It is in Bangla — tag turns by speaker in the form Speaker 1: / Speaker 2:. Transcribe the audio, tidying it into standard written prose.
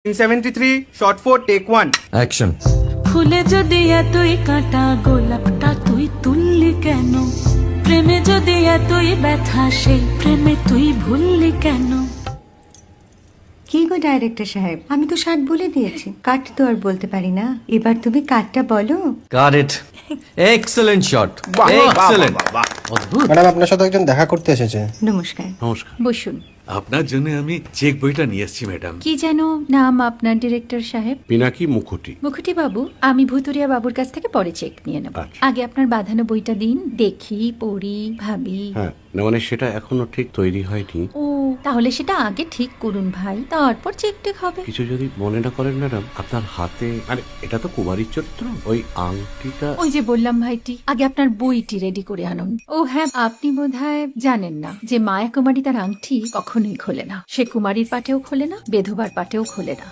Speaker 1: 73 shot 4 take 1
Speaker 2: অ্যাকশন।
Speaker 3: ফুলে যদি এতই কাঁটা গোলাপটা তুই তুললি কেন? প্রেমে যদি এতই ব্যথা সেই প্রেমে তুই ভুললি কেন?
Speaker 4: কি গো ডাইরেক্টর সাহেব, আমি তো 60 বলে দিয়েছি, কাট তো আর বলতে পারি না। এবার তুমি কাটটা বলো।
Speaker 2: Got it. এক্সেলেন্ট শট,
Speaker 1: বাহ, বাহ,
Speaker 2: এক্সেলেন্ট।
Speaker 1: বাহ, বাহ, বাহ।
Speaker 5: ম্যাডাম আপনার সাথে একজন দেখা করতে এসেছে।
Speaker 4: নমস্কার,
Speaker 6: নমস্কার।
Speaker 4: বসুন।
Speaker 6: আপনার জন্য আমি চেক বইটা নিয়ে এসেছি ম্যাডাম।
Speaker 7: কি যেন নাম আপনার ডিরেক্টর সাহেব?
Speaker 6: পিনাকি মুখোটি।
Speaker 7: মুখুটি বাবু, আমি ভুতুরিয়া বাবুর কাছ থেকে পরে চেক নিয়ে নেব।
Speaker 6: আচ্ছা।
Speaker 7: আগে আপনার বাঁধানো বইটা দিন, দেখি, পড়ি, ভাবি।
Speaker 6: হ্যাঁ, না মানে সেটা এখনো ঠিক তৈরি হয়নি।
Speaker 7: ও, তাহলে সেটা আগে ঠিক করুন ভাই, তারপর চেক টেক হবে।
Speaker 6: কিছু যদি মনে না করেন ম্যাডাম, আপনার হাতে, আরে এটা তো কুমারীর চরিত্র, ওই আংটিটা।
Speaker 7: ওই যে বললাম ভাইটি, আগে আপনার বইটি রেডি করে আনুন। ও হ্যাঁ, আপনি বোধহয় জানেন না যে মায়া কুমারী তার আংটি কখনোই খোলে না। সে কুমারীর পাটেও খোলে না, বেধবার পাটেও খোলে না।